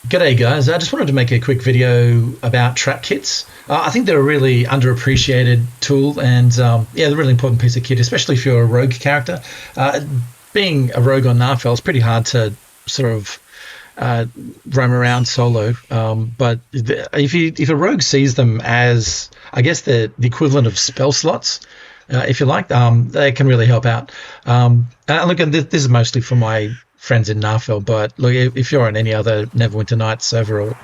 G'day guys, I just wanted to make a quick video about trap kits. I think they're a really underappreciated tool and yeah, they're a really important piece of kit, especially if you're a rogue character. Being a rogue on Narfell is pretty hard to sort of roam around solo, but if a rogue sees them as, I guess, the equivalent of spell slots, if you like, they can really help out. And look, and this is mostly for my friends in Narfell, but look, if you're on any other Neverwinter Nights server,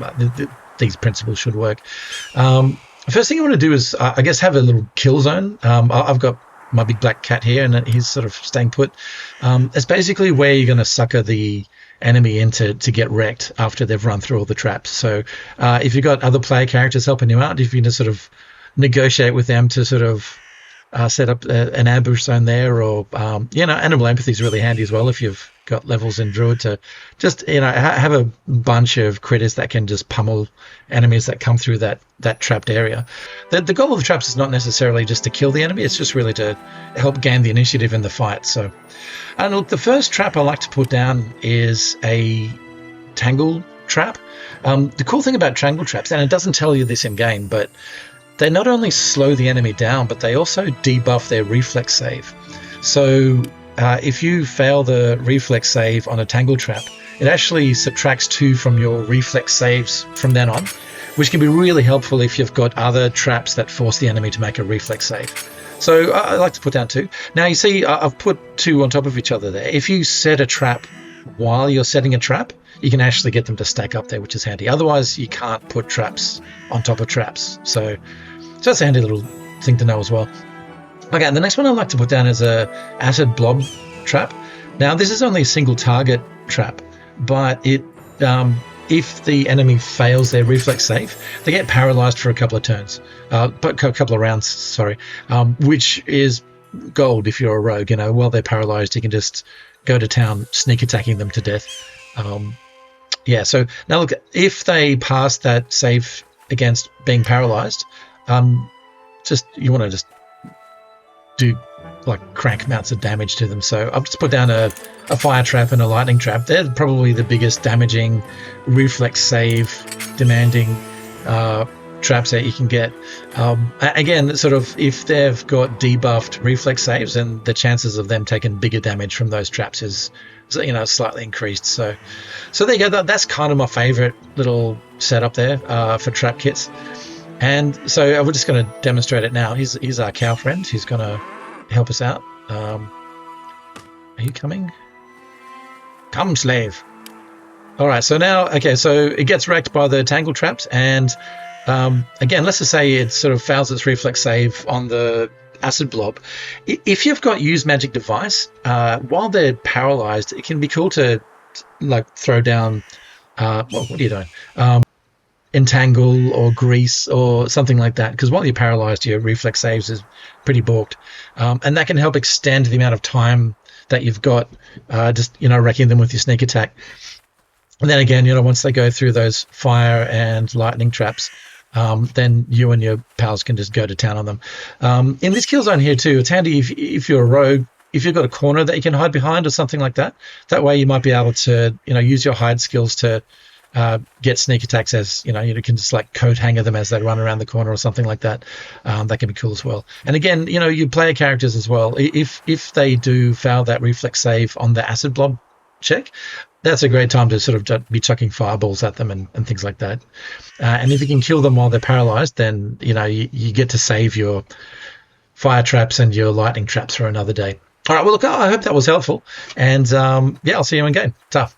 these principles should work. First thing I want to do is, I guess, have a little kill zone. I've got my big black cat here, and he's sort of staying put. It's basically where you're going to sucker the enemy in to get wrecked after they've run through all the traps. So if you've got other player characters helping you out, if you can just sort of negotiate with them to sort of set up an ambush zone there, or animal empathy is really handy as well if you've got levels in Druid to just have a bunch of critters that can just pummel enemies that come through that trapped area. The goal of the traps is not necessarily just to kill the enemy; it's just really to help gain the initiative in the fight. So, and look, the first trap I like to put down is a tangle trap. The cool thing about tangle traps, and it doesn't tell you this in game, but they not only slow the enemy down, but they also debuff their reflex save. So if you fail the reflex save on a tangle trap, it actually subtracts 2 from your reflex saves from then on, which can be really helpful if you've got other traps that force the enemy to make a reflex save. So I like to put down 2. Now you see I've put 2 on top of each other there. If you set a trap while you're setting a trap, you can actually get them to stack up there, which is handy. Otherwise, you can't put traps on top of traps. So that's a handy little thing to know as well. Okay, and the next one I like to put down is a acid blob trap. Now, this is only a single target trap, but it if the enemy fails their reflex save, they get paralyzed for a couple of turns, but a couple of rounds, sorry, which is gold if you're a rogue. While they're paralyzed, you can just go to town, sneak attacking them to death. Yeah, so now look, if they pass that save against being paralyzed, you want to just do like crank amounts of damage to them. So I've just put down a fire trap and a lightning trap. They're probably the biggest damaging reflex save demanding traps that you can get. Again, sort of if they've got debuffed reflex saves, then the chances of them taking bigger damage from those traps is slightly increased. So there you go. That's kind of my favorite little setup there for trap kits. And so we're just going to demonstrate it now. Here's our cow friend. He's going to help us out. Are you coming? Come, slave. All right, so now, okay, so it gets wrecked by the tangle traps. And again, let's just say it sort of fails its reflex save on the acid blob. If you've got use magic device, while they're paralyzed, it can be cool to like throw down, what are you doing? Entangle or grease or something like that, because while you're paralyzed, your reflex saves is pretty balked, and that can help extend the amount of time that you've got just wrecking them with your sneak attack. And then again, once they go through those fire and lightning traps, then you and your pals can just go to town on them. In this kill zone here too, it's handy if you're a rogue, if you've got a corner that you can hide behind or something like that. That way you might be able to use your hide skills to get sneak attacks as you can just like coat hanger them as they run around the corner or something like that. That can be cool as well. And again, your player characters as well, if they do fail that reflex save on the acid blob check, that's a great time to sort of be chucking fireballs at them and things like that. And if you can kill them while they're paralyzed, then you get to save your fire traps and your lightning traps for another day. All right, well look, I hope that was helpful, and yeah, I'll see you in game. Ta.